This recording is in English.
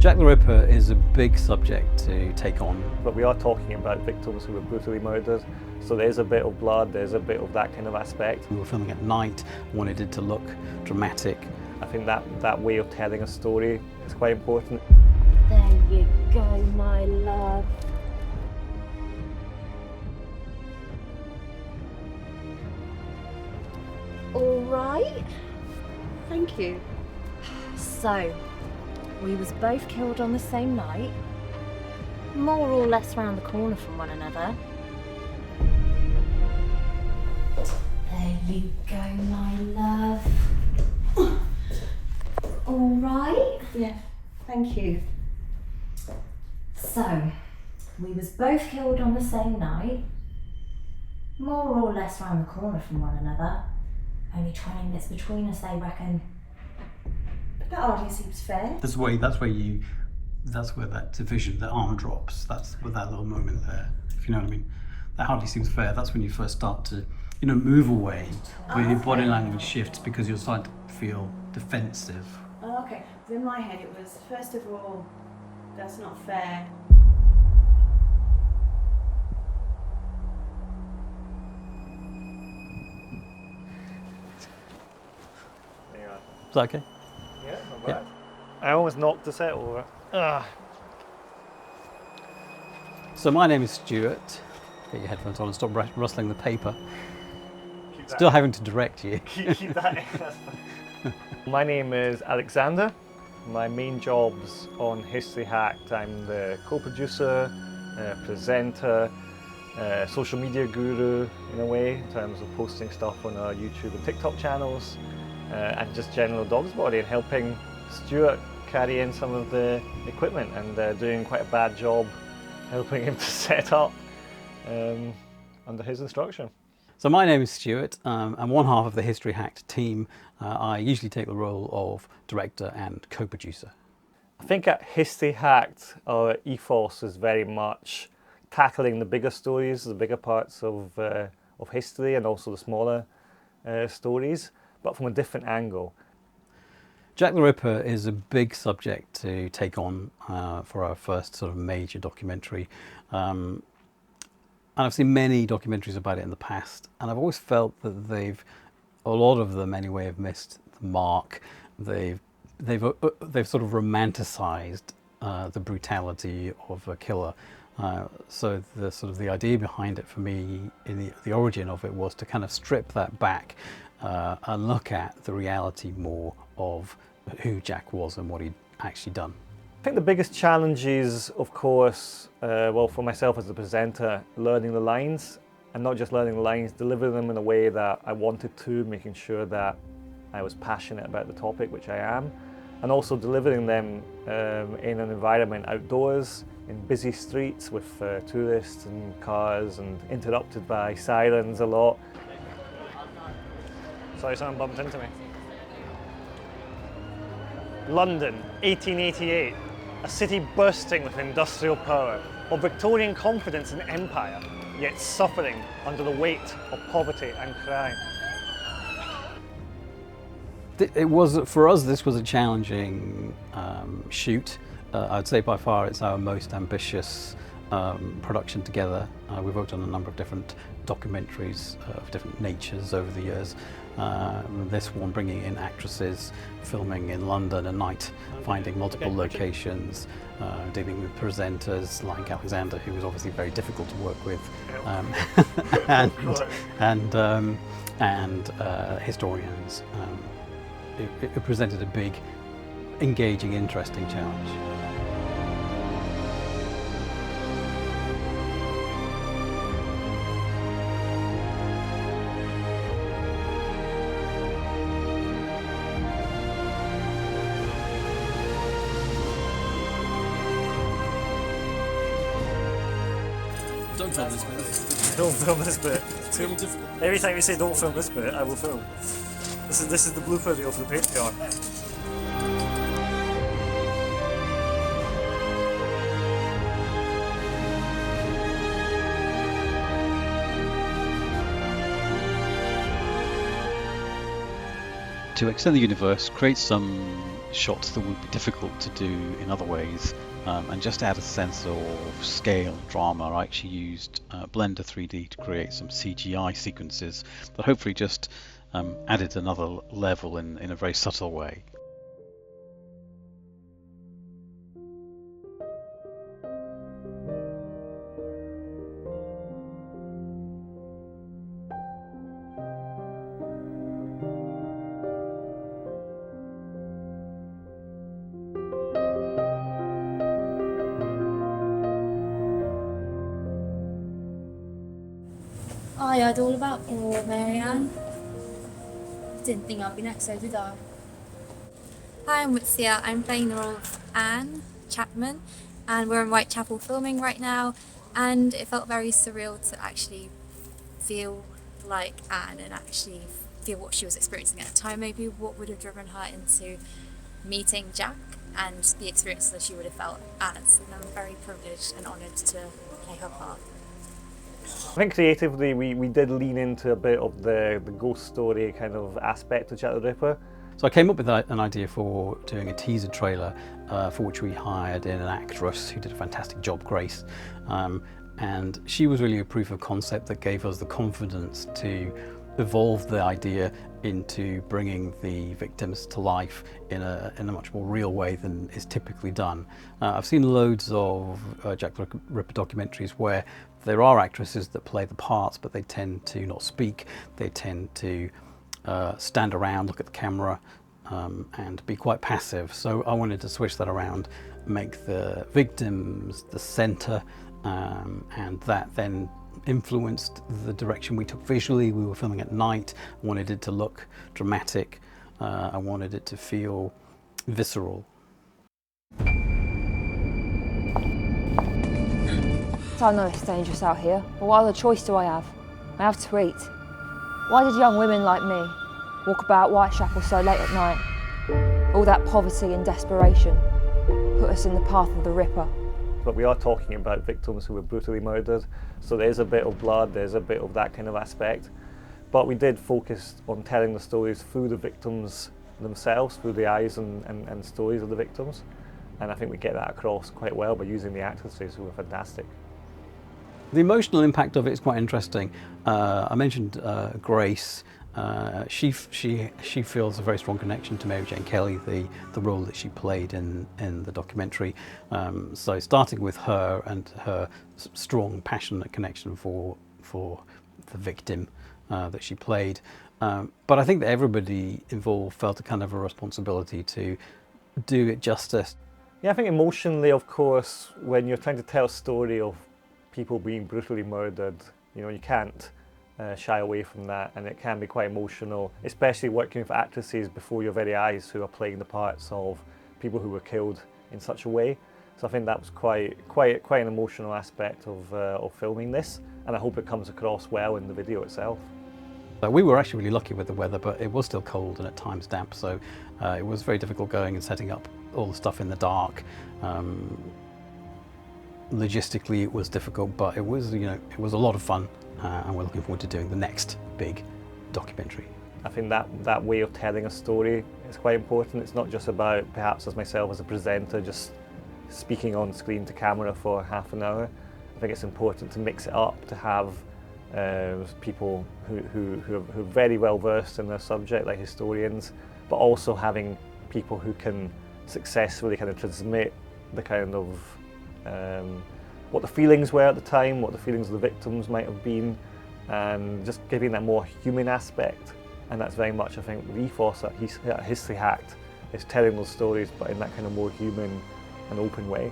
Jack the Ripper is a big subject to take on. But we are talking about victims who were brutally murdered, so there's a bit of blood, there's a bit of that kind of aspect. We were filming at night, wanted it to look dramatic. I think that way of telling a story is quite important. There you go, my love. All right. Thank you. So, we was both killed on the same night, more or less round the corner from one another. There you go, my love. All right. Yeah, thank you. So, we was both killed on the same night, more or less round the corner from one another. Only 20 minutes between us, they reckon. That hardly seems fair. That's where that division, the arm drops. That's with that little moment there, if you know what I mean. That hardly seems fair. That's when you first start to, move away, where your body language shifts because you're starting to feel defensive. Oh, okay. In my head it was, first of all, that's not fair. There you are. Is that okay? Yeah, not Yeah. bad. I almost knocked the set over. Ah. So my name is Stuart. Get your headphones on and stop rustling the paper. Still having to direct you. Keep that in. That's fine. My name is Alexander. My main job's on History Hacked. I'm the co-producer, presenter, social media guru in a way, in terms of posting stuff on our YouTube and TikTok channels, and just general dog's body and helping Stuart carry in some of the equipment and doing quite a bad job helping him to set up under his instruction. So my name is Stuart. I'm one half of the History Hacked team. I usually take the role of director and co-producer. I think at History Hacked, our ethos is very much tackling the bigger stories, the bigger parts of history, and also the smaller stories, but from a different angle. Jack the Ripper is a big subject to take on for our first sort of major documentary. And I've seen many documentaries about it in the past, and I've always felt that a lot of them anyway, have missed the mark. They've sort of romanticized the brutality of a killer. So the idea behind it for me, in the origin of it, was to kind of strip that back and look at the reality more of who Jack was and what he'd actually done. I think the biggest challenge is, of course, well, for myself as a presenter, learning the lines, and not just learning the lines, delivering them in a way that I wanted to, making sure that I was passionate about the topic, which I am, and also delivering them in an environment outdoors, in busy streets with tourists and cars, and interrupted by sirens a lot. Sorry, someone bumped into me. London, 1888. A city bursting with industrial power, of Victorian confidence and empire, yet suffering under the weight of poverty and crime. It was, for us, this was a challenging shoot. I'd say by far it's our most ambitious production together. We've worked on a number of different documentaries of different natures over the years. This one bringing in actresses, filming in London at night, finding multiple locations, dealing with presenters like Alexander, who was obviously very difficult to work with, and historians. It presented a big, engaging, interesting challenge. Don't film this bit. Don't film this bit. It's really difficult. Every time you say don't film this bit, I will film. This is the blooper reel for the Patreon. To extend the universe, create some shots that would be difficult to do in other ways, and just add a sense of scale and drama. I actually used Blender 3D to create some CGI sequences that hopefully just added another level in a very subtle way. I heard all about poor Marianne. Didn't think I'd be next, so did I? Hi, I'm Witsia. I'm playing the role of Anne Chapman, and we're in Whitechapel filming right now, and it felt very surreal to actually feel like Anne and actually feel what she was experiencing at the time, maybe what would have driven her into meeting Jack and the experiences that she would have felt as, and I'm very privileged and honoured to play her part. I think creatively we did lean into a bit of the ghost story kind of aspect of Jack the Ripper. So I came up with an idea for doing a teaser trailer for which we hired in an actress who did a fantastic job, Grace. And she was really a proof of concept that gave us the confidence to evolve the idea into bringing the victims to life in a much more real way than is typically done. I've seen loads of Jack the Ripper documentaries where there are actresses that play the parts, but they tend to not speak. They tend to stand around, look at the camera, and be quite passive. So I wanted to switch that around, make the victims the center, and that then influenced the direction we took visually. We were filming at night. I wanted it to look dramatic. I wanted it to feel visceral. I know it's dangerous out here, but what other choice do I have? I have to eat. Why did young women like me walk about Whitechapel so late at night? All that poverty and desperation put us in the path of the Ripper. But we are talking about victims who were brutally murdered, so there's a bit of blood, there's a bit of that kind of aspect. But we did focus on telling the stories through the victims themselves, through the eyes and stories of the victims. And I think we get that across quite well by using the actresses who were fantastic. The emotional impact of it is quite interesting. I mentioned Grace. She feels a very strong connection to Mary Jane Kelly, the role that she played in the documentary. So starting with her and her strong, passionate connection for the victim that she played. But I think that everybody involved felt a kind of a responsibility to do it justice. Yeah, I think emotionally, of course, when you're trying to tell a story of people being brutally murdered, you know, you can't shy away from that, and it can be quite emotional, especially working with actresses before your very eyes who are playing the parts of people who were killed in such a way. So I think that was quite an emotional aspect of filming this, and I hope it comes across well in the video itself. We were actually really lucky with the weather, but it was still cold and at times damp, so it was very difficult going and setting up all the stuff in the dark. Logistically it was difficult, but it was, you know, it was a lot of fun, and we're looking forward to doing the next big documentary. I think that way of telling a story is quite important. It's not just about, perhaps as myself as a presenter, just speaking on screen to camera for half an hour. I think it's important to mix it up, to have people who are very well versed in their subject, like historians, but also having people who can successfully kind of transmit the kind of what the feelings were at the time, what the feelings of the victims might have been, and just giving that more human aspect. And that's very much, I think, the ethos at History Hacked, is telling those stories but in that kind of more human and open way.